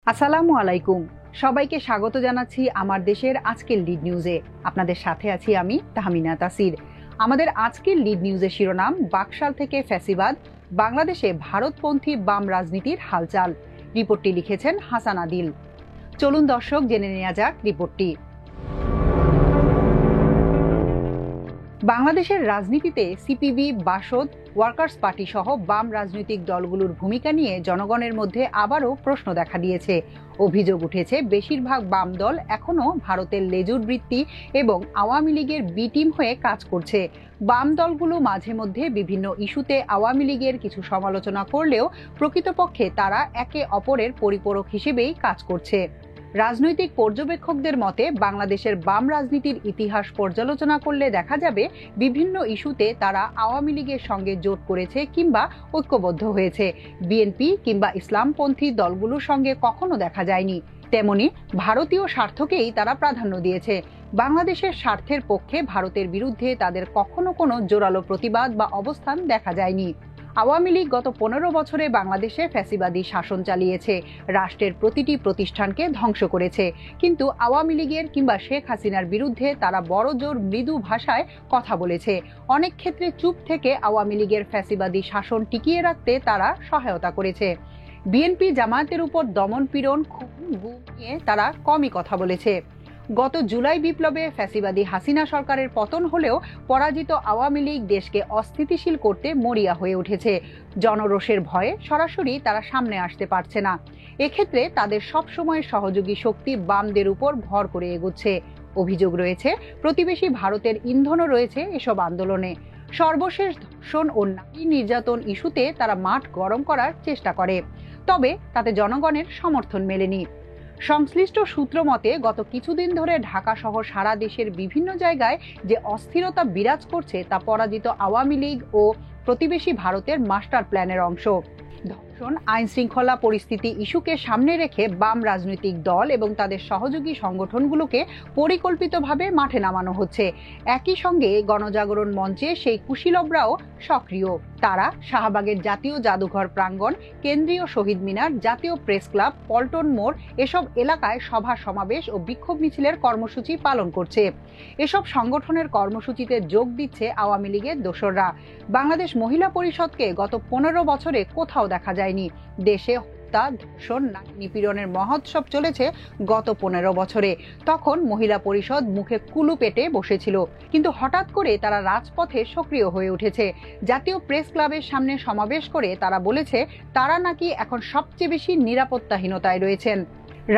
আসসালামু আলাইকুম। সবাইকে স্বাগত জানাচ্ছি আমার দেশের আজকের লিড নিউজে। আপনাদের সাথে আছি আমি তাহমিনা তাসির। আমাদের আজকের লিড নিউজের শিরোনাম, বাকশাল থেকে ফ্যাসিবাদ, বাংলাদেশে ভারতপন্থী বাম রাজনীতির হালচাল। রিপোর্টটি লিখেছেন হাসান আদিল। চলুন দর্শক, জেনে নেওয়া যাক রিপোর্টটি। বাংলাদেশের রাজনীতিতে সিপিবি, বাসদ, ওয়ার্কার্স পার্টি সহ বাম রাজনৈতিক দলগুলোর ভূমিকা নিয়ে জনগণের মধ্যে আবারও প্রশ্ন দেখা দিয়েছে। অভিযোগ উঠেছে, বেশিরভাগ বাম দল এখনও ভারতের লেজুর বৃত্তি এবং আওয়ামী লীগের বি টিম হয়ে কাজ করছে। বাম দলগুলো মাঝে মধ্যে বিভিন্ন ইস্যুতে আওয়ামী লীগের কিছু সমালোচনা করলেও প্রকৃতপক্ষে তারা একে অপরের পরিপূরক হিসেবেই কাজ করছে। রাজনৈতিক পর্যবেক্ষকদের মতে, বাংলাদেশের বাম রাজনীতির ইতিহাস পর্যালোচনা করলে দেখা যাবে বিভিন্ন ইস্যুতে তারা আওয়ামী লীগের সঙ্গে জোট করেছে কিংবা ঐক্যবদ্ধ হয়েছে। বিএনপি কিংবা ইসলামপন্থী দলগুলোর সঙ্গে কখনো দেখা যায়নি। তেমনি ভারতীয় স্বার্থকেই তারা প্রাধান্য দিয়েছে। বাংলাদেশের স্বার্থের পক্ষে ভারতের বিরুদ্ধে তাদের কখনো কোনো জোরালো প্রতিবাদ বা অবস্থান দেখা যায়নি। আওয়ামী লীগ গত 15 বছরে বাংলাদেশে ফ্যাসিবাদী শাসন চালিয়েছে, রাষ্ট্রের প্রতিটি প্রতিষ্ঠানকে ধ্বংস করেছে। কিন্তু আওয়ামী লীগের কিংবা শেখ হাসিনার বিরুদ্ধে তারা বড়জোর মৃদু ভাষায় কথা বলেছে। অনেক ক্ষেত্রে চুপ থেকে আওয়ামী লীগের ফ্যাসিবাদী শাসন টিকিয়ে রাখতে তারা সহায়তা করেছে। বিএনপি জামায়াতের উপর দমন পীড়ন, খুন, গুম নিয়ে তারা কমই কথা বলেছে। গত জুলাই বিপ্লবে ফ্যাসিবাদী হাসিনা সরকারের পতন হলেও পরাজিত আওয়ামী লীগ দেশকে অস্থিতিশীল করতে মরিয়া হয়ে উঠেছে। জনরোষের ভয়ে সরাসরি তারা সামনে আসতে পারছে না। এক্ষেত্রে তাদের সবসময় সহযোগী শক্তি বামদের উপর ভর করে এগোচ্ছে। অভিযোগ রয়েছে, প্রতিবেশী ভারতের ইন্ধনও রয়েছে এসব আন্দোলনে। সর্বশেষ ধর্ষণ ও নারী নির্যাতন ইস্যুতে তারা মাঠ গরম করার চেষ্টা করে, তবে তাতে জনগণের সমর্থন মেলেনি। সংশ্লিষ্ট সূত্র মতে, গত কিছুদিন ধরে ঢাকা সহ সারা দেশের বিভিন্ন জায়গায় যে অস্থিরতা বিরাজ করছে তা পরাজিত আওয়ামী লীগ ও প্রতিবেশী ভারতের মাস্টার প্ল্যানের অংশ। ধর্ষণ, আইন শৃঙ্খলা পরিস্থিতি ইস্যুকে সামনে রেখে বাম রাজনৈতিক দল এবং তাদের সহযোগী সংগঠনগুলোকে পরিকল্পিতভাবে মাঠে নামানো হচ্ছে। একই সঙ্গে গণজাগরণ মঞ্চে সেই কুশীলবরাও সক্রিয়। তারা শাহবাগের জাতীয় জাদুঘর প্রাঙ্গণ, কেন্দ্রীয় শহীদ মিনার, জাতীয় প্রেস ক্লাব, পল্টন মোড় এসব এলাকায় সভা সমাবেশ ও বিক্ষোভ মিছিলের কর্মসূচি পালন করছে। এসব সংগঠনের কর্মসূচিতে যোগ দিচ্ছে আওয়ামী লীগের দোসররা। বাংলাদেশ মহিলা পরিষদকে গত 15 বছরে কোথাও দেখা যায়নি। দেশে হত্যা, ধর্ষণ, নারী নিপীড়নের মহোৎসব চলেছে গত 15 বছরে। তখন মহিলা পরিষদ মুখে কুলু পেটে বসেছিল, কিন্তু হঠাৎ করে তারা রাজপথে সক্রিয় হয়ে উঠেছে। জাতীয় প্রেস ক্লাবের সামনে সমাবেশ করে তারা বলেছে তারা নাকি এখন সবচেয়ে বেশি নিরাপত্তাহীনতায় রয়েছেন।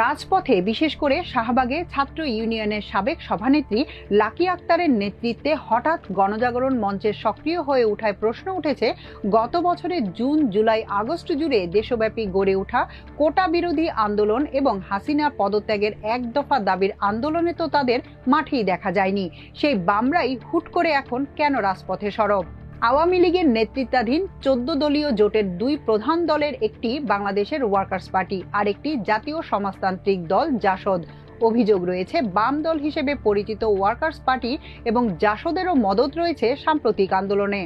রাজপথে, বিশেষ করে শাহবাগে ছাত্র ইউনিয়নের সাবেক সভানেত্রী লাকি আক্তারের নেতৃত্বে হঠাৎ গণজাগরণ মঞ্চের সক্রিয় হয়ে ওঠায় প্রশ্ন উঠেছে, গত বছরের জুন, জুলাই, আগস্ট জুড়ে দেশব্যাপী গড়ে ওঠা কোটা বিরোধী আন্দোলন এবং হাসিনা পদত্যাগের এক দফা দাবির আন্দোলনে তো তাদের মাঠেই দেখা যায়নি। সেই বামরাই হুট করে এখন কেন রাজপথে সরব? আওয়ামী লীগের নেতৃত্বাধীন 14 দলীয় জোটের দুই প্রধান দলের একটি বাংলাদেশের ওয়ার্কার্স পার্টি, আর একটি জাতীয় সমাজতান্ত্রিক দল জাসদ। অভিযোগ রয়েছে, বাম দল হিসেবে পরিচিত ওয়ার্কার্স পার্টি এবং জাসদেরও মদত রয়েছে সাম্প্রতিক আন্দোলনে।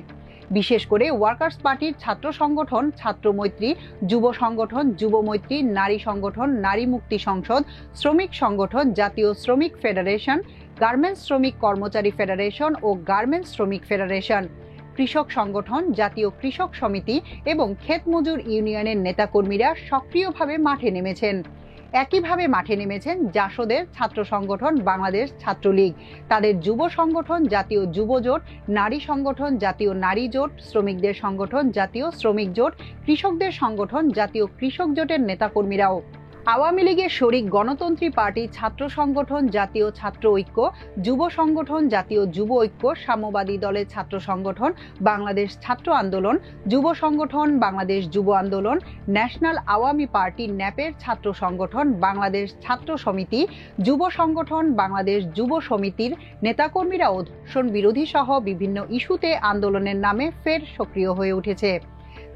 বিশেষ করে ওয়ার্কার্স পার্টির ছাত্র সংগঠন ছাত্র মৈত্রী, যুব সংগঠন যুব মৈত্রী, নারী সংগঠন নারী মুক্তি সংসদ, শ্রমিক সংগঠন জাতীয় শ্রমিক ফেডারেশন, গার্মেন্টস শ্রমিক কর্মচারী ফেডারেশন ও গার্মেন্টস শ্রমিক ফেডারেশন, কৃষক সংগঠন জাতীয় কৃষক সমিতি এবং ক্ষেত মজুর ইউনিয়নের নেতাকর্মীরা সক্রিয়ভাবে মাঠে নেমেছেন। একইভাবে মাঠে নেমেছেন জাসদের ছাত্র সংগঠন বাংলাদেশ ছাত্রলীগ, তাদের যুব সংগঠন জাতীয় যুব জোট, নারী সংগঠন জাতীয় নারী জোট, শ্রমিকদের সংগঠন জাতীয় শ্রমিক জোট, কৃষকদের সংগঠন জাতীয় কৃষক জোটের নেতাকর্মীরাও। আওয়ামী লীগের শরিক গণতন্ত্রী পার্টি ছাত্র সংগঠন জাতীয় ছাত্র ঐক্য, যুব সংগঠন জাতীয় যুব ঐক্য, সাম্যবাদী দলের ছাত্র সংগঠন বাংলাদেশ ছাত্র আন্দোলন, যুব সংগঠন বাংলাদেশ যুব আন্দোলন, ন্যাশনাল আওয়ামী পার্টি ন্যাপের ছাত্র সংগঠন বাংলাদেশ ছাত্র সমিতি, যুব সংগঠন বাংলাদেশ যুব সমিতির নেতাকর্মীরাও ধর্ষণ বিরোধী সহ বিভিন্ন ইস্যুতে আন্দোলনের নামে ফের সক্রিয় হয়ে উঠেছে।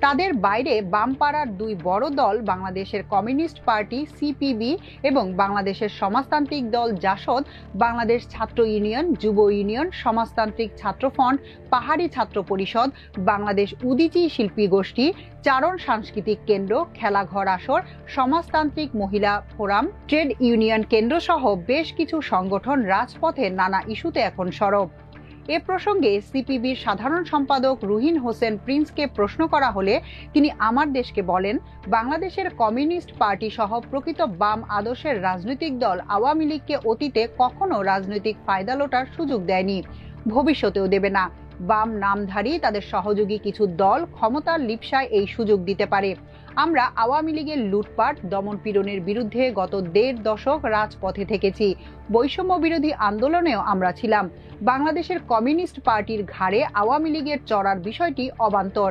তাদের বাইরে বামপাড়ার দুই বড় দল বাংলাদেশের কমিউনিস্ট পার্টি সিপিবি এবং বাংলাদেশের সমাজতান্ত্রিক দল জাসদ, বাংলাদেশ ছাত্র ইউনিয়ন, যুব ইউনিয়ন, সমাজতান্ত্রিক ছাত্র ফ্রন্ট, পাহাড়ি ছাত্র পরিষদ, বাংলাদেশ উদীচী শিল্পী গোষ্ঠী, চারণ সাংস্কৃতিক কেন্দ্র, খেলাঘর আসর, সমাজতান্ত্রিক মহিলা ফোরাম, ট্রেড ইউনিয়ন কেন্দ্র সহ বেশ কিছু সংগঠন রাজপথে নানা ইস্যুতে এখন সরব। এ প্রসঙ্গে সিপিবির সাধারণ সম্পাদক রুহিন হোসেন প্রিন্সকে প্রশ্ন করা হলে তিনি আমার দেশকে বলেন, বাংলাদেশের কমিউনিস্ট পার্টি সহ প্রকৃত বাম আদর্শের রাজনৈতিক দল আওয়ামী লীগকে অতীতে কখনো রাজনৈতিক ফায়দা লোটার সুযোগ দেয়নি, ভবিষ্যতেও দেবে না। বাম নামধারী তাদের সহযোগী কিছু দল ক্ষমতার লিপ্সায় এই সুযোগ দিতে পারে। আমরা আওয়ামী লীগের লুটপাট দমনপীড়নের বিরুদ্ধে গত ১.৫ দশক রাজপথে থেকেছি। বৈষম্য বিরোধী আন্দোলনেও আমরা ছিলাম। বাংলাদেশের কমিউনিস্ট পার্টির ঘাড়ে আওয়ামী লীগের চড়ার বিষয়টি অবান্তর।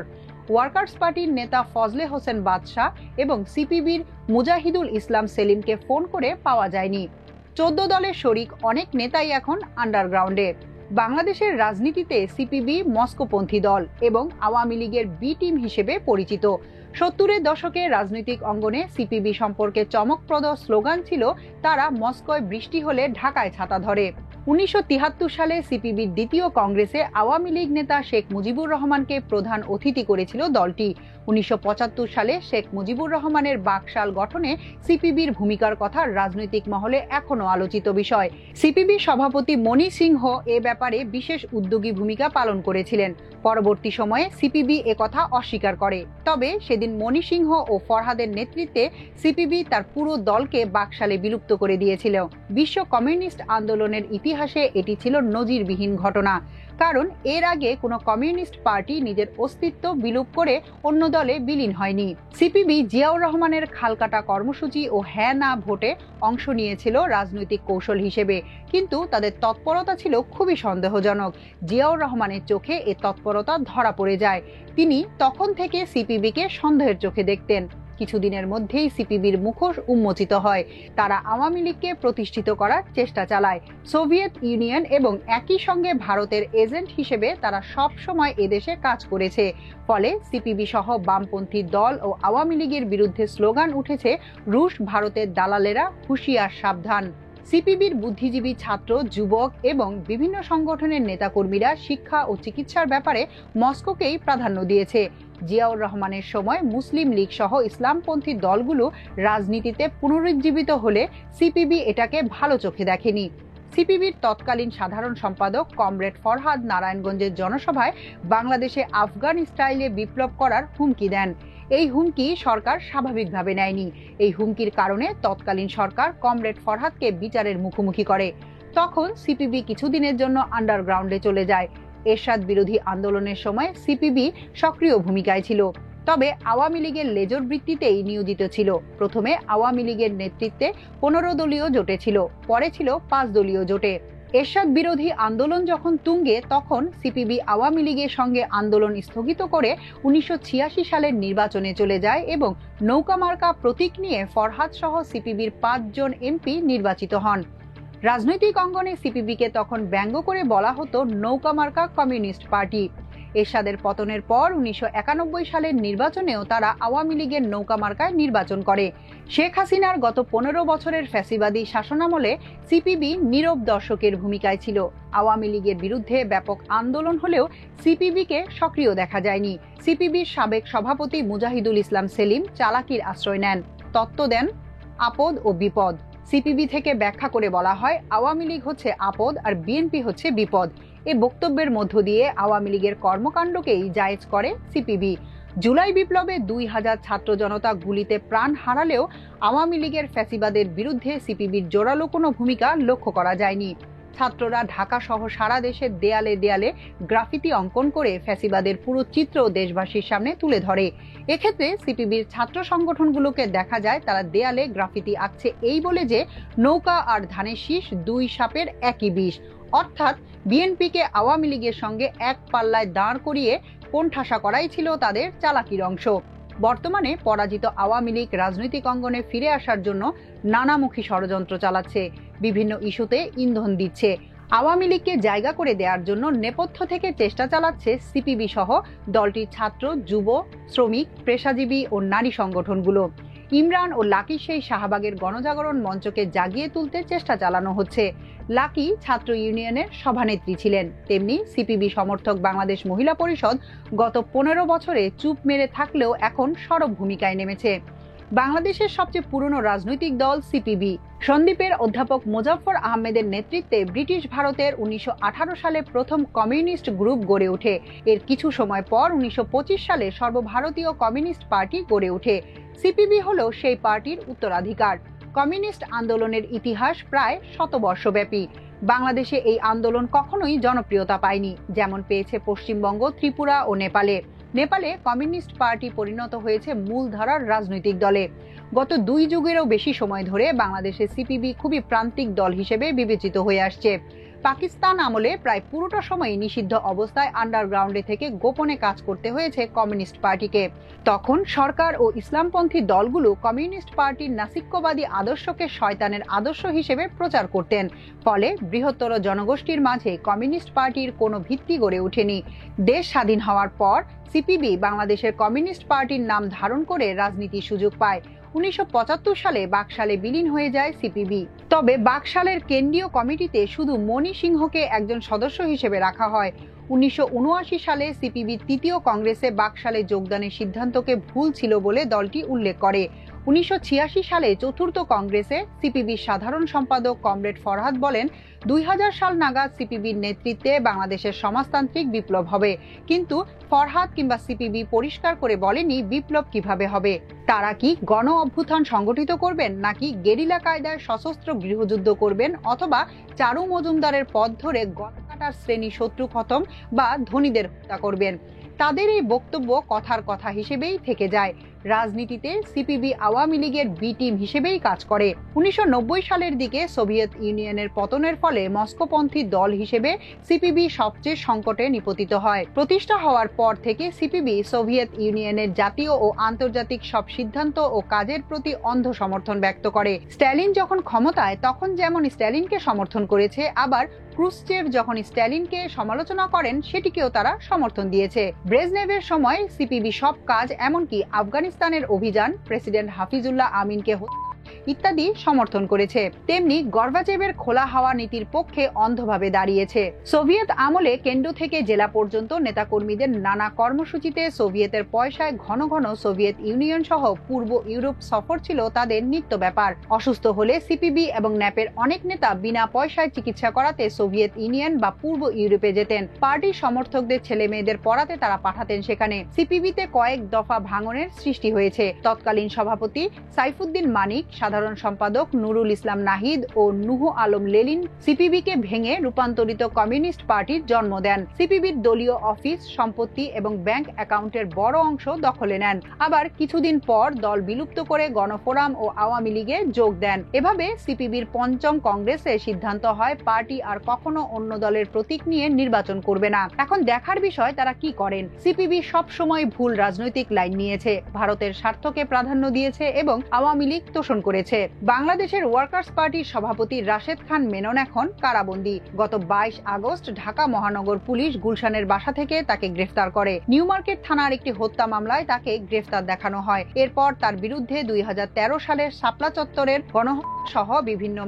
ওয়ার্কার্স পার্টির নেতা ফজলে হোসেন বাদশাহ এবং সিপিবির মুজাহিদুল ইসলাম সেলিমকে ফোন করে পাওয়া যায়নি। ১৪ দলের শরিক অনেক নেতাই এখন আন্ডারগ্রাউন্ডে। বাংলাদেশের রাজনীতিতে সিপিবি মস্কোপন্থী দল এবং আওয়ামী লীগের বি টিম হিসেবে পরিচিত। ৭০-এর দশকে রাজনৈতিক অঙ্গনে সিপিবি সম্পর্কে চমকপ্রদ স্লোগান ছিল, তারা মস্কোয় বৃষ্টি হলে ঢাকায় ছাতা ধরে। ১৯৭৩ সালে সিপিবির দ্বিতীয় কংগ্রেসে আওয়ামী লীগ নেতা শেখ মুজিবুর রহমানকে প্রধান অতিথি করেছিল দলটি। ১৯৭৫ সালে শেখ মুজিবুর রহমানের বাকশাল গঠনে সিপিবির ভূমিকার কথা রাজনৈতিক মহলে এখনো আলোচিত বিষয়। সিপিবি সভাপতি মণি সিংহ এ ব্যাপারে বিশেষ উদ্যোগী ভূমিকা পালন করেছিলেন। পরবর্তী সময়ে সিপিবি একথা অস্বীকার করে। তবে সেদিন মণি সিংহ ও ফরহাদের নেতৃত্বে সিপিবি তার পুরো দলকে বাকশালে বিলুপ্ত করে দিয়েছিল। বিশ্ব কমিউনিস্ট আন্দোলনের ইতিহাসে এটি ছিল নজিরবিহীন ঘটনা, কারণ এর আগে কোনো কমিউনিস্ট পার্টি নিজের অস্তিত্ব বিলোপ করে অন্য দলে বিলীন হয়নি। সিপিবি জিয়াউর রহমানের খালকাটা কর্মসূচি ও হ্যাঁ না ভোটে অংশ নিয়েছিল রাজনৈতিক কৌশল হিসেবে, কিন্তু তাদের তৎপরতা ছিল খুবই সন্দেহজনক। জিয়াউর রহমানের চোখে এ তৎপরতা ধরা পড়ে যায়। তিনি তখন থেকে সিপিবিকে সন্দেহের চোখে দেখতেন। কিছুদিনের মধ্যেই সিপিবির মুখোশ উন্মোচিত হয়। তারা আওয়ামী লীগকে প্রতিষ্ঠিত করার চেষ্টা চালায়। সোভিয়েত ইউনিয়ন এবং একই সঙ্গে ভারতের এজেন্ট হিসেবে তারা সব সময় এদেশে কাজ করেছে। ফলে সিপিবি সহ বামপন্থী দল ও আওয়ামী লীগের বিরুদ্ধে স্লোগান উঠেছে, রুশ ভারতের দালালেরা হুঁশিয়ার সাবধান। সিপিবির বুদ্ধিজীবী ছাত্র, যুবক এবং বিভিন্ন সংগঠনের নেতাকর্মীরা শিক্ষা ও চিকিৎসার ব্যাপারে মস্কোকেই প্রাধান্য দিয়েছে। জিয়াউর রহমানের সময় মুসলিম লীগ সহ ইসলামপন্থী দলগুলো রাজনীতিতে পুনরুজ্জীবিত হলে সিপিবি এটাকে ভালো চোখে দেখেনি। সিপিবির তৎকালীন সাধারণ সম্পাদক কমরেড ফরহাদ নারায়ণগঞ্জের জনসভায় বাংলাদেশে আফগান স্টাইলে বিপ্লব করার হুমকি দেন। এই হুমকি সরকার স্বাভাবিকভাবে নেয়নি। এই হুমকির কারণে তৎকালীন সরকার কমরেড ফরহাদকে বিচারের মুখোমুখি করে। তখন সিপিবি কিছুদিনের জন্য আন্ডারগ্রাউন্ডে চলে যায়। এরশাদ বিরোধী আন্দোলনের সময় সিপিবি সক্রিয় ভূমিকায় ছিল, তবে আওয়ামী লীগের লেজর ভিত্তিতেই নিয়োজিত ছিল। প্রথমে আওয়ামী লীগের নেতৃত্বে ১৫ দলীয় জোটে ছিল, পরে ছিল ৫ দলীয় জোটে। এরশাদ বিরোধী আন্দোলন যখন তুঙ্গে, তখন সিপিবি আওয়ামী লীগের সঙ্গে আন্দোলন স্থগিত করে ১৯৮৬ সালের নির্বাচনে চলে যায় এবং নৌকা মার্কা প্রতীক নিয়ে ফরহাদ সহ সিপিবির ৫ জন এমপি নির্বাচিত হন। রাজনৈতিক অঙ্গনে সিপিবিকে তখন ব্যঙ্গ করে বলা হতো নৌকা মার্কা কমিউনিস্ট পার্টি। এরশাদের পতনের পর ১৯৯১ সালের নির্বাচনেও তারা আওয়ামী লীগের নৌকা মার্কায় নির্বাচন করে। শেখ হাসিনার গত ১৫ বছরের ফ্যাসিবাদী শাসনামলে সিপিবি নীরব দর্শকের ভূমিকায় ছিল। আওয়ামী লীগের বিরুদ্ধে ব্যাপক আন্দোলন হলেও সিপিবিকে সক্রিয় দেখা যায়নি। সিপিবির সাবেক সভাপতি মুজাহিদুল ইসলাম সেলিম চালাকির আশ্রয় নেন, তত্ত্ব দেন আপদ ও বিপদ। সিপিবি থেকে ব্যাখ্যা করে বলা হয়, আওয়ামী লীগ হচ্ছে আপদ আর বিএনপি হচ্ছে বিপদ। এই বক্তব্যের মধ্য দিয়ে আওয়ামী লীগের কর্মকাণ্ডকেই জায়েজ করে সিপিবি। জুলাই বিপ্লবে ২০০০ ছাত্র জনতা গুলিতে প্রাণ হারালেও আওয়ামী লীগের ফ্যাসিবাদের বিরুদ্ধে সিপিবির জোরালো কোনো ভূমিকা লক্ষ্য করা যায়নি। ছাত্ররা ঢাকা সহ সারা দেশের দেয়ালে দেয়ালে গ্রাফিতি অঙ্কন করে ফ্যাসিবাদের পুরো চিত্র দেশবাসীর সামনে তুলে ধরে। এক্ষেত্রে সিপিবির ছাত্র সংগঠনগুলোকে দেখা যায় তারা দেয়ালে গ্রাফিতি আঁকছে এই বলে যে নৌকা আর ধানের শীষ দুই সাপের একই বিষ, অর্থাৎ বিএনপিকে আওয়ামী লীগের সঙ্গে এক পাল্লায় দাঁড় করিয়ে কোণঠাসা করাই ছিল তাদের চালাকির অংশ। বর্তমানে পরাজিত আওয়ামী লীগ রাজনৈতিক অঙ্গনে ফিরে আসার জন্য নানামুখী ষড়যন্ত্র চালাচ্ছে, বিভিন্ন ইস্যুতে ইন্ধন দিচ্ছে। আওয়ামী লীগকে জায়গা করে দেওয়ার জন্য নেপথ্য থেকে চেষ্টা চালাচ্ছে সিপিবি সহ দলটির ছাত্র, যুব, শ্রমিক, পেশাজীবী ও নারী সংগঠনগুলো। ইমরান ও লাকি সেই শাহবাগের গণজাগরণ মঞ্চকে জাগিয়ে তুলতে চেষ্টা চালানো হচ্ছে। লাকি ছাত্র ইউনিয়নের সভানেত্রী ছিলেন, তেমনি সিপিবি সমর্থক বাংলাদেশ মহিলা পরিষদ গত 15 বছরে চুপ মেরে থাকলেও এখন সরব ভূমিকায় নেমেছে। বাংলাদেশের সবচেয়ে পুরনো রাজনৈতিক দল সিপিবি। সন্দ্বীপের অধ্যাপক মোজাফফর আহমেদের নেতৃত্বে ব্রিটিশ ভারতের 1918 সালে প্রথম কমিউনিস্ট গ্রুপ গড়ে ওঠে। এর কিছু সময় পর 1925 সালে সর্বভারতীয় কমিউনিস্ট পার্টি গড়ে ওঠে। সিপিবি হলো সেই পার্টির উত্তরাধিকার। কমিউনিস্ট আন্দোলনের ইতিহাস প্রায় শতবর্ষব্যাপী। বাংলাদেশে এই আন্দোলন কখনোই জনপ্রিয়তা পায়নি, যেমন পেয়েছে পশ্চিমবঙ্গ, ত্রিপুরা ও নেপালে। নেপালে কমিউনিস্ট পার্টি পরিণত হয়েছে মূলধারার রাজনৈতিক দলে। গত 2 যুগেরও বেশি সময় ধরে বাংলাদেশে সিপিবি খুবই প্রান্তিক দল হিসেবে বিবেচিত হয়ে আসছে। পাকিস্তান আমলে প্রায় পুরোটা সময় নিষিদ্ধ অবস্থায় আন্ডারগ্রাউন্ডে থেকে গোপনে কাজ করতে হয়েছে কমিউনিস্ট পার্টিকে। তখন সরকার ও ইসলামপন্থী দলগুলো কমিউনিস্ট পার্টির নাস্তিক্যবাদী আদর্শকে শয়তানের আদর্শ হিসেবে প্রচার করতেন। ফলে বৃহত্তর জনগোষ্ঠীর মাঝে কমিউনিস্ট পার্টির কোনো ভিত্তি গড়ে ওঠেনি। দেশ স্বাধীন হওয়ার পর সিপিবি বাংলাদেশের কমিউনিস্ট পার্টির নাম ধারণ করে রাজনীতির সুযোগ পায়। 1975 সালে বাকশালে বিলীন হয়ে যায় সিপিবি। তবে বাকশালের কেন্দ্রীয় কমিটিতে শুধু মণি সিংহকে একজন সদস্য হিসেবে রাখা হয়। 1979 সালে সিপিবি তৃতীয় কংগ্রেসে বাকশালে যোগদানের সিদ্ধান্তকে ভুল ছিল বলে দলটি উল্লেখ করে। 1986 সালে চতুর্থ কংগ্রেসে সিপিবির সাধারণ সম্পাদক কমরেড ফরহাদ বলেন, 2000 সাল নাগাদ সিপিবির নেতৃত্বে বাংলাদেশের সমাজতান্ত্রিক বিপ্লব হবে। কিন্তু ফরহাদ কিংবা সিপিবি পরিষ্কার করে বলেনি বিপ্লব কিভাবে হবে। তারা কি গণ অভ্যুত্থান সংগঠিত করবেন, নাকি গেরিলা কায়দায় সশস্ত্র গৃহযুদ্ধ করবেন, অথবা চারু মজুমদারের পথ ধরে গণকাটার শ্রেণী শত্রু খতম বা ধনীদের হত্যা করবেন। তাদের এই বক্তব্য কথার কথা হিসেবেই থেকে যায়। রাজনীতিতে সিপিবি আওয়ামী লীগের বি টিম হিসেবেই কাজ করে। 1990 সালের দিকে সোভিয়েত ইউনিয়নের পতনের ফলে মস্কোপন্থী দল হিসেবে সিপিবি সবচেয়ে সংকটে নিপতিত হয়। প্রতিষ্ঠা হওয়ার পর থেকে সিপিবি সোভিয়েত ইউনিয়নের জাতীয় ও আন্তর্জাতিক সব সিদ্ধান্ত ও কাজের প্রতি অন্ধ সমর্থন ব্যক্ত করে। স্ট্যালিন যখন ক্ষমতায় তখন যেমন স্ট্যালিনকে সমর্থন করেছে, আবার ক্রুশ্চেভ যখন স্ট্যালিনকে সমালোচনা করেন সেটিকেও তারা সমর্থন দিয়েছে। ব্রেজনেভের সময় সিপিবি সব কাজ, এমনকি আফগানিস্তানের অভিযান, প্রেসিডেন্ট হাফিজুল্লাহ আমিনকে ইত্যাদি সমর্থন করেছে। তেমনি গর্বাচেভের খোলা হাওয়া নীতির পক্ষে অন্ধভাবে দাঁড়িয়েছে। সোভিয়েত আমলে কেন্দ্র থেকে জেলা পর্যন্ত নেতাকর্মীদের নানা কর্মসূচিতে সোভিয়েতের পয়সায় ঘন ঘন সোভিয়েত ইউনিয়ন সহ পূর্ব ইউরোপ সফর ছিল তাদের নিত্য ব্যাপার। অসুস্থ হলে সিপিবি এবং ন্যাপের অনেক নেতা বিনা পয়সায় চিকিৎসা করাতে সোভিয়েত ইউনিয়ন বা পূর্ব ইউরোপে যেতেন। পার্টির সমর্থকদের ছেলে মেয়েদের পড়াতে তারা পাঠাতেন সেখানে। সিপিবিতে কয়েক দফা ভাঙনের সৃষ্টি হয়েছে। তৎকালীন সভাপতি সাইফুদ্দিন মানিক, সাধারণ সম্পাদক নুরুল ইসলাম নাহিদ ও নুহ আলম লেলিন সিপিবিকে ভেঙে রূপান্তরিত কমিউনিস্ট পার্টির জন্ম দেন। সিপিবির দলীয় অফিস, সম্পত্তি এবং ব্যাংক অ্যাকাউন্টের বড় অংশ দখলে নেন। আবার কিছুদিন পর দল বিলুপ্ত করে গণফোরাম ও আওয়ামী লীগে যোগ দেন। এভাবে সিপিবির পঞ্চম কংগ্রেসে সিদ্ধান্ত হয় পার্টি আর কখনো অন্য দলের প্রতীক নিয়ে নির্বাচন করবে না। এখন দেখার বিষয় তারা কি করেন। সিপিবি সব সময় ভুল রাজনৈতিক লাইন নিয়েছে, ভারতের স্বার্থকে প্রাধান্য দিয়েছে এবং আওয়ামী লীগ তোষণ করেছে। বাংলাদেশের ওয়ার্কার্স পার্টির সভাপতি রাশেদ খান মেনন এখন কারাবন্দী। গত 22 আগস্ট ঢাকা মহানগর পুলিশ গুলশানের বাসা থেকে তাকে গ্রেফতার করে। নিউ মার্কেট থানার একটি হত্যা মামলায় তাকে গ্রেফতার দেখানো হয়। এরপর তার বিরুদ্ধে 2013 সালের শাপলা চত্বরের গণহত্যা সহ বিভিন্ন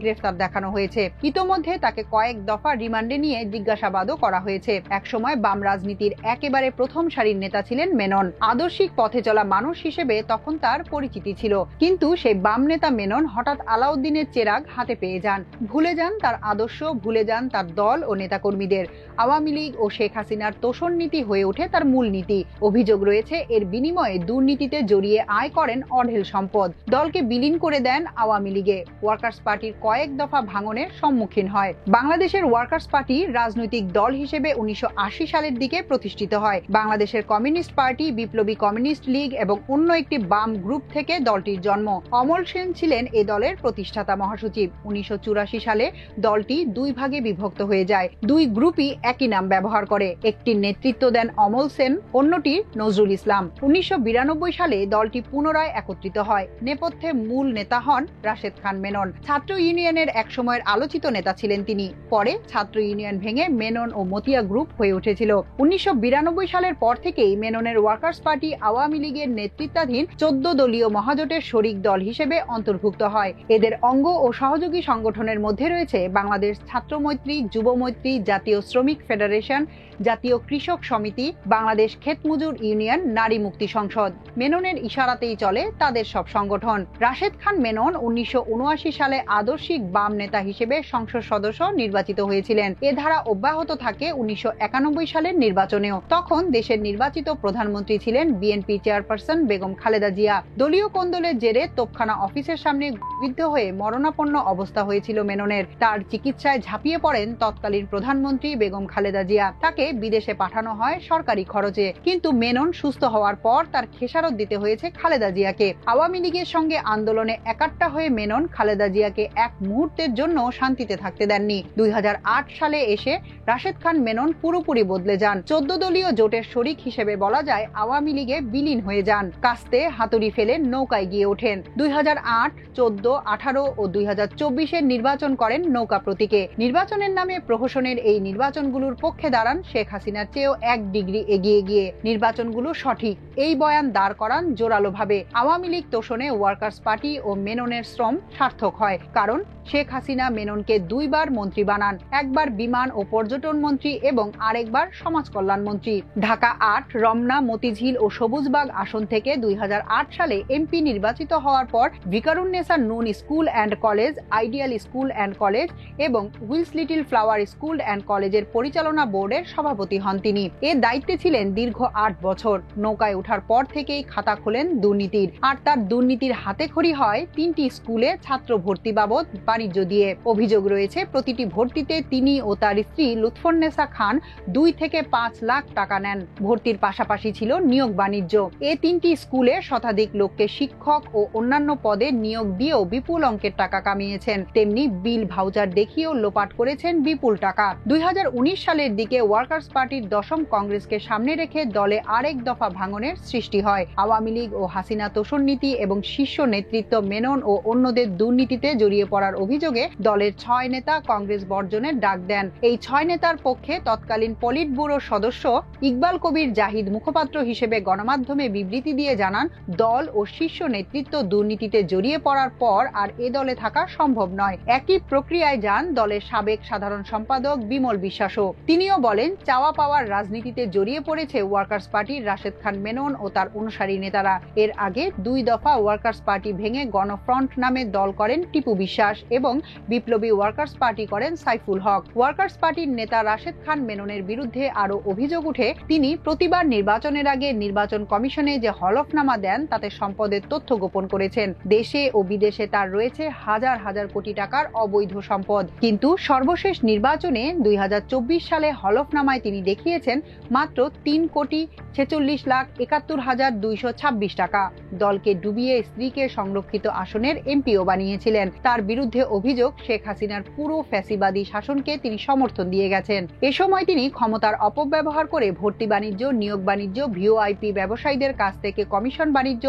গ্রেফতার দেখানো হয়েছে। ইতোমধ্যে তাকে কয়েক দফা রিমান্ডে নিয়ে জিজ্ঞাসাবাদও করা হয়েছে। একসময় বাম রাজনীতির একেবারে প্রথম সারির নেতা ছিলেন মেনন। আদর্শিক পথে চলা মানুষ হিসেবে তখন তার পরিচিতি ছিল। কিন্তু সেই বাম নেতা মেনন হঠাৎ আলাউদ্দিনের চেরাগ হাতে পেয়ে যান। ভুলে যান তার আদর্শ, ভুলে যান তার দল ও নেতাকর্মীদের। আওয়ামী লীগ ও শেখ হাসিনার তোষণ নীতি হয়ে ওঠে তার মূল নীতি। অভিযোগ রয়েছে এর বিনিময়ে দুর্নীতিতে জড়িয়ে আয় করেন অঢেল সম্পদ। দলকে বিলীন করে দেন আওয়ামী লীগে। ওয়ার্কার্স পার্টির কয়েক দফা ভাঙনের সম্মুখীন হয়। বাংলাদেশের ওয়ার্কার্স পার্টি রাজনৈতিক দল হিসেবে 1980 সালের দিকে প্রতিষ্ঠিত হয়। বাংলাদেশের কমিউনিস্ট পার্টি, বিপ্লবী কমিউনিস্ট লীগ এবং অন্য একটি বাম গ্রুপ থেকে দলটির জন্ম। অমল সেন ছিলেন এ দলের প্রতিষ্ঠাতা মহাসচিব। 1984 সালে দলটি 2 ভাগে বিভক্ত হয়ে যায়। 2 গ্রুপই একই নাম ব্যবহার করে। একটির নেতৃত্ব দেন অমল সেন, অন্যটি নজরুল ইসলাম। 1992 সালে দলটি পুনরায় একত্রিত হয়। নেপথ্যে মূল নেতা হন রাশেদ খান মেনন। ছাত্র ইউনিয়নের একসময়ের আলোচিত নেতা ছিলেন তিনি। পরে ছাত্র ইউনিয়ন ভেঙে মেনন ও মতিয়া গ্রুপ হয়ে উঠেছিল। 1992 সালের পর থেকেই মেননের ওয়ার্কার্স পার্টি আওয়ামী লীগের নেতৃত্বাধীন 14 দলীয় মহাজোটের শরিক দল হিসেবে অন্তর্ভুক্ত হয়। এদের অঙ্গ ও সহযোগী সংগঠনের মধ্যে রয়েছে বাংলাদেশ ছাত্র মৈত্রী, যুব মৈত্রী, জাতীয় শ্রমিক ফেডারেশন, জাতীয় কৃষক সমিতি, বাংলাদেশ ক্ষেতমজুর ইউনিয়ন, নারী মুক্তি সংসদ। মেননের ইশারাতেই চলে তাদের সব সংগঠন। রাশেদ খান মেনন 1979 সালে আদর্শিক বাম নেতা হিসেবে সংসদ সদস্য নির্বাচিত হয়েছিলেন। এ ধারা অব্যাহত থাকে 1991 সালের নির্বাচনেও। তখন দেশের নির্বাচিত প্রধানমন্ত্রী ছিলেন বিএনপি চেয়ারপারসন বেগম খালেদা জিয়া। দলীয় কোন্দলের জেরে তোপখানা অফিসের সামনে বিদ্ধ হয়ে মরণাপন্ন অবস্থা হয়েছিল মেননের। তার চিকিৎসায় ঝাঁপিয়ে পড়েন তৎকালীন প্রধানমন্ত্রী বেগম খালেদা জিয়া। তাকে বিদেশে পাঠানো হয় সরকারি খরচে। কিন্তু মেনন সুস্থ হওয়ার পর তার খেসারত দিতে হয়েছে খালেদা জিয়াকে। আওয়ামী লীগের সঙ্গে আন্দোলনে একাট্টা হয়ে মেনন খালেদা জিয়াকে এক মুহূর্তের জন্য শান্তিতে থাকতে দেননি। 2008 সালে এসে রাশেদ খান মেনন পুরোপুরি বদলে যান। 14 দলীয় জোটের শরিক হিসেবে বলা যায় আওয়ামী লীগে বিলীন হয়ে যান। কাস্তে হাতুড়ি ফেলে নৌকায় গিয়ে ওঠেন। 2008, 14, 18 ও 2024 নির্বাচন করেন নৌকা প্রতীকে। নির্বাচনের নামে প্রহসনের এই নির্বাচনগুলোর পক্ষে দাঁড়ান শেখ হাসিনার চেয়েও 1 ডিগ্রি এগিয়ে গিয়ে। নির্বাচনগুলো সঠিক এই বয়ান দাঁড় করান জোরালোভাবে। আওয়ামী লীগ তোষণে ওয়ার্কার্স পার্টি ও মেননের শ্রম সার্থক হয়, কারণ শেখ হাসিনা মেননকে 2 বার মন্ত্রী বানান, একবার বিমান ও পর্যটন মন্ত্রী এবং আরেকবার সমাজ কল্যাণ মন্ত্রী। ঢাকা 8, রমনা, মতিঝিল ও সবুজবাগ আসন থেকে 2008 সালে এমপি নির্বাচিত হওয়ার পর Viqarunnisa Noon school and college, ideal school and college এবং Wills little flower school and কলেজের পরিচালনা বোর্ডের সভাপতি হন তিনি। এর দায়িত্বে ছিলেন দীর্ঘ 8 বছর। নৌকায় ওঠার পর থেকেই খাতা খোলেন দুর্নীতির, আর তার দুর্নীতির হাতেখড়ি হয় 3টি স্কুলে ছাত্র ভর্তি বাবদ বাণিজ্য দিয়ে। অভিযোগ রয়েছে প্রতিটি ভর্তিতে তিনি ও তার স্ত্রী লুৎফুন্নেসা খান 2 থেকে 5 লাখ টাকা নেন। ভর্তির পাশাপাশি ছিল নিয়োগ বাণিজ্য। এই 3টি স্কুলে শতাধিক লোককে শিক্ষক ও অন্যান্য পদে নিয়োগ দিয়েও বিপুল অঙ্কের টাকা কামিয়েছেন। তেমনি বিল ভাউচার দেখিয়েও লোপাট করেছেন বিপুল টাকা। 2019 সালের দিকে ওয়ার্কার্স পার্টির 10ম কংগ্রেসকে সামনে রেখে দলে আরেক দফা ভাঙনের সৃষ্টি হয়। আওয়ামী লীগ ও হাসিনা তোষণ নীতি এবং শীর্ষ নেতৃত্ব মেনন ও অন্যদের দুর্নীতিতে জড়িয়ে পড়ার অভিযোগে দলের 6 নেতা কংগ্রেস বর্জনের ডাক দেন। এই 6 নেতার পক্ষে তৎকালীন পলিট ব্যুরো সদস্য ইকবাল কবির জাহিদ মুখপাত্র হিসেবে গণমাধ্যমে বিবৃতি দিয়ে জানান, দল ও শীর্ষ নেতৃত্ব দুর্নীতিতে জড়িয়ে পড়ার পর আর এ দলে থাকা সম্ভব নয়। একই প্রক্রিয়ায় যান দলের সাবেক সাধারণ সম্পাদক বিমল বিশ্বাসও। তিনিও বলেন, চাওয়া পাওয়ার রাজনীতিতে জড়িয়ে পড়েছে ওয়ার্কার্স পার্টির রাশেদ খান মেনন ও তার অনুসারী নেতারা। এর আগে 2 দফা ওয়ার্কার্স পার্টি ভেঙে গণফ্রন্ট নামে দল করেন টিপু বিশ্বাস এবং বিপ্লবী ওয়ার্কার্স পার্টি করেন সাইফুল হক। ওয়ার্কার্স পার্টির নেতা রাশেদ খান মেননের বিরুদ্ধে আরো অভিযোগ উঠে, তিনি প্রতিবার নির্বাচনের আগে নির্বাচন কমিশনে যে হলফনামা দেন তাতে সম্পদের তথ্য গোপন করেছেন। দেশে ও বিদেশে তার রয়েছে হাজার হাজার কোটি টাকার অবৈধ সম্পদ। কিন্তু সর্বশেষ নির্বাচনে 2024 সালে হলফনামায় তিনি দেখিয়েছেন মাত্র 3,46,71,226 টাকা। দলকে ডুবিয়ে স্ত্রীকে সংরক্ষিত আসনের এমপিও বানিয়েছিলেন। তার বিরুদ্ধে অভিযোগ, শেখ হাসিনার পুরো ফ্যাসিবাদী শাসনকে তিনি সমর্থন দিয়ে গেছেন। এ সময় তিনি ক্ষমতার অপব্যবহার করে ভর্তি বাণিজ্য, নিয়োগ বাণিজ্য, ভিওআইপি ব্যবসায়ীদের কাছ থেকে কমিশন বাণিজ্য,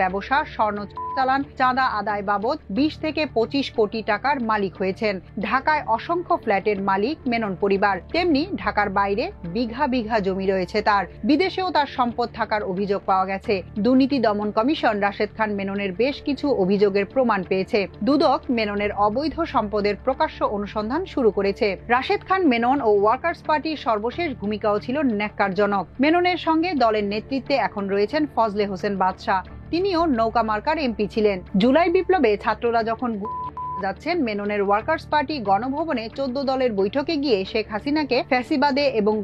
ব্যবসা, স্বর্ণ চালান, চাঁদা আদায় বাবদ 20 থেকে 25 কোটি টাকার মালিক হয়েছেন। ঢাকায় অসংখ্য ফ্ল্যাটের মালিক মেনন পরিবার। তেমনি ঢাকার বাইরে বিঘা বিঘা জমি রয়েছে তার। বিদেশেও তার সম্পদ থাকার অভিযোগ পাওয়া গেছে। দুর্নীতি দমন কমিশন রাশেদ খান মেননের বেশ কিছু অভিযোগের প্রমাণ পেয়েছে। দুদক মেননের অবৈধ সম্পদের প্রকাশ্য অনুসন্ধান শুরু করেছে। রাশেদ খান মেনন ও ওয়ার্কার্স পার্টির সর্বশেষ ভূমিকাও ছিল ন্যাক্কারজনক। মেননের সঙ্গে দলের নেতৃত্বে এখন রয়েছেন ফজলে হোসেন বাদশা। তিনিও নৌকা মার্কার এমপি ছিলেন। জুলাই বিপ্লবে ছাত্ররা যখন যাচ্ছেন, মেননের ওয়ার্কার্স পার্টি গণভবনে 14 দলের বৈঠকে গিয়ে শেখ হাসিনাকে ফ্যাসিবাদে এবং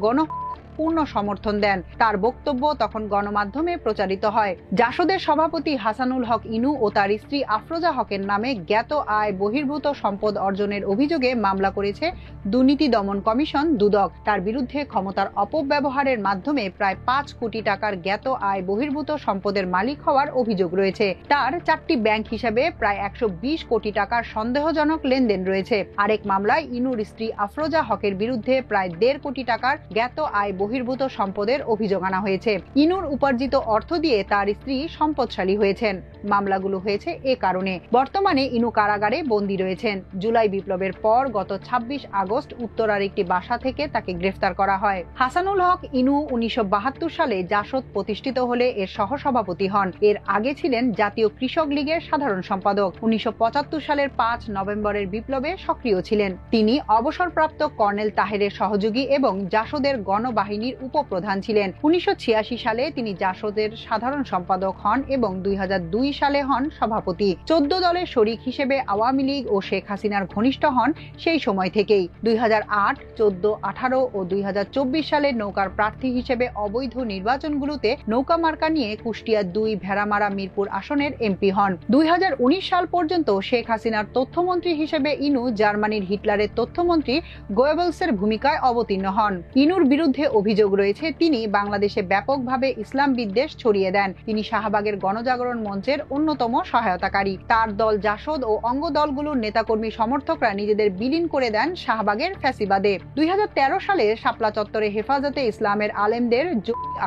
পূর্ণ সমর্থন দেন। তার বক্তব্য তখন গণমাধ্যমে প্রচারিত হয়। জাসদের সভাপতি হাসানুল হক ইনু ও তার স্ত্রী আফরোজা হকের নামে জ্ঞাত আয় বহির্ভূত সম্পদ অর্জনের অভিযোগে মামলা করেছে দুর্নীতি দমন কমিশন দুদক। তার বিরুদ্ধে ক্ষমতার অপব্যবহারের মাধ্যমে প্রায় 5 কোটি টাকার জ্ঞাত আয় বহির্ভূত সম্পদের মালিক হওয়ার অভিযোগ রয়েছে। তার 4টি ব্যাংক হিসাবে প্রায় 120 কোটি টাকার সন্দেহজনক লেনদেন রয়েছে। আরেক মামলায় ইনুর স্ত্রী আফরোজা হকের বিরুদ্ধে প্রায় 1.5 কোটি টাকার জ্ঞাত আয় বহির্ভূত সম্পদের অভিযোগ আনা হয়েছে। ইনুর উপার্জিত অর্থ দিয়ে তার স্ত্রী সম্পদশালী হয়েছেন। মামলাগুলো হয়েছে এ কারণে। বর্তমানে ইনু কারাগারে বন্দী রয়েছেন। জুলাই বিপ্লবের পর গত 26 আগস্ট উত্তরার একটি বাসা থেকে তাকে গ্রেফতার করা হয়। হাসানুল হক ইনু 1972 সালে জাসদ প্রতিষ্ঠিত হলে এর সহসভাপতি হন। এর আগে ছিলেন জাতীয় কৃষক লীগের সাধারণ সম্পাদক। 1975 সালের 5 নভেম্বরের বিপ্লবে সক্রিয় ছিলেন। তিনি অবসরপ্রাপ্ত কর্নেল তাহেরের সহযোগী এবং জাসদের গণবাহিনীর উপপ্রধান ছিলেন। 1986 সালে তিনি জাসদের সাধারণ সম্পাদক হন এবং 2002 সালে হন সভাপতি। 14 দলের শরিক হিসেবে আওয়ামী লীগ ও শেখ হাসিনার ঘনিষ্ঠ হন সেই সময় থেকেই। 2008, 14, 18 ও 2024 সালে নৌকার প্রার্থী হিসেবে অবৈধ নির্বাচনগুলোতে নৌকা মার্কা নিয়ে কুষ্টিয়া 2, ভেড়ামারা, মিরপুর আসনের এমপি হন। 2019 সাল পর্যন্ত শেখ হাসিনার তথ্যমন্ত্রী হিসেবে ইনু জার্মানির হিটলারের তথ্যমন্ত্রী গোয়েবলসের ভূমিকায় অবতীর্ণ হন। ইনুর বিরুদ্ধে অভিযোগ রয়েছে তিনি বাংলাদেশে ব্যাপকভাবে ইসলাম বিদ্বেষ ছড়িয়ে দেন। তিনি শাহবাগের গণজাগরণ মঞ্চের অন্যতম সহায়তাকারী। তার দল জাসদ ও অঙ্গ দলগুলোর নেতাকর্মী সমর্থকরা নিজেদের বিলীন করে দেন শাহবাগের ফ্যাসিবাদে। 2013 সালে শাপলা চত্বরে হেফাজতে ইসলামের আলেমদের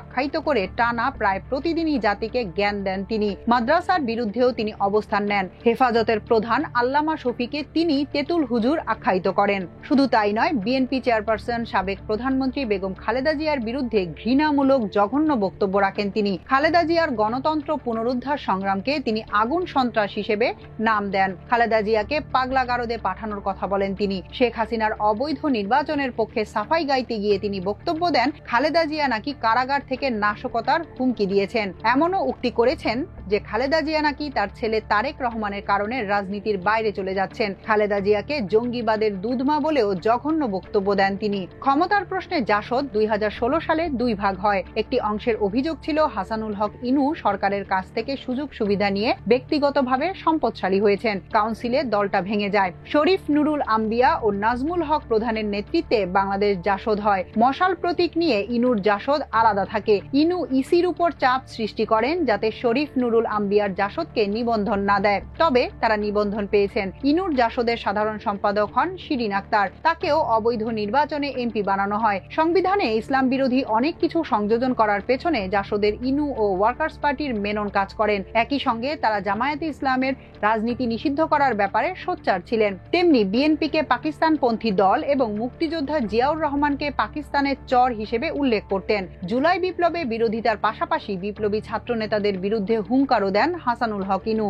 আখ্যায়িত করে টানা প্রায় প্রতিদিনই জাতিকে জ্ঞান দেন তিনি। মাদ্রাসার বিরুদ্ধেও তিনি অবস্থান নেন। হেফাজতের প্রধান আল্লামা শফিকে তিনি তেতুল হুজুর আখ্যায়িত করেন। শুধু তাই নয়, বিএনপি চেয়ারপারসন সাবেক প্রধানমন্ত্রী বেগম খালেদা জিয়ার বিরুদ্ধে ঘৃণামূলক জঘন্য বক্তব্য রাখেন তিনি। খালেদা জিয়ার গণতন্ত্র পুনরুদ্ধার সংগ্রামকে তিনি আগুন সন্ত্রাস হিসেবে নাম দেন। খালেদা জিয়াকে পাগলা গারদে পাঠানোর কথা বলেন তিনি। শেখ হাসিনার অবৈধ নির্বাচনের পক্ষে সাফাই গাইতে গিয়ে তিনি বক্তব্য দেন খালেদা জিয়া নাকি কারাগার থেকে নাশকতার হুমকি দিয়েছেন। এমনও উক্তি করেছেন যে খালেদা জিয়া নাকি তার ছেলে তারেক রহমানের কারণে রাজনীতির বাইরে চলে যাচ্ছেন। খালেদা জিয়াকে জঙ্গিবাদের দুধমা বলেও জঘন্য বক্তব্য দেন তিনি। ক্ষমতার প্রশ্নে জাসদ 2016 সালে 2 ভাগ হয়। একটি অংশের অভিযোগ ছিল হাসানুল হক ইনু সরকারের কাছ থেকে সুযোগ সুবিধা নিয়ে ব্যক্তিগতভাবে সম্পদশালী হয়েছেন। কাউন্সিলে দলটা ভেঙে যায়। শরীফ নুরুল আম্বিয়া ও নাজমুল হক প্রধানের নেতৃত্বে বাংলাদেশ জাসদ হয়। মশাল প্রতীক নিয়ে ইনুর জাসদ আলাদা থাকে। ইনু ইসির উপর চাপ সৃষ্টি করেন যাতে শরীফ নুরুল আম্বিয়ার জাসদকে নিবন্ধন না দেয়। তবে তারা নিবন্ধন পেয়েছেন। ইনুর জাসদের সাধারণ সম্পাদক হন শিরিন আক্তার। তাকেও অবৈধ নির্বাচনে এমপি বানানো হয়। সংবিধানে ইসলাম বিরোধী অনেক কিছু সংযোজন করার পেছনে জাসদের ইনু ও ওয়ার্কার্স পার্টির মেনন কাজ করেন। একই সঙ্গে তারা জামায়াতে ইসলামের রাজনীতি নিষিদ্ধ করার ব্যাপারে সোচ্চার ছিলেন। তেমনি বিএনপিকে পাকিস্তানপন্থী দল এবং মুক্তিযোদ্ধা জিয়াউর রহমানকে পাকিস্তানের চর হিসেবে উল্লেখ করতেন। জুলাই বিপ্লবে বিরোধিতার পাশাপাশি বিপ্লবী ছাত্র নেতাদের বিরুদ্ধে হুঙ্কারও দেন হাসানুল হক ইনু।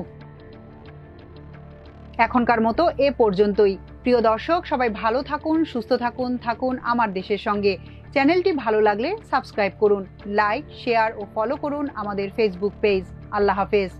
এখনকার মতো এ পর্যন্তই। প্রিয় দর্শক, সবাই ভালো থাকুন, সুস্থ থাকুন আমার দেশের সঙ্গে। চ্যানেলটি ভালো লাগলে সাবস্ক্রাইব করুন, লাইক, শেয়ার ও ফলো করুন আমাদের ফেসবুক পেজ। আল্লাহ হাফেজ।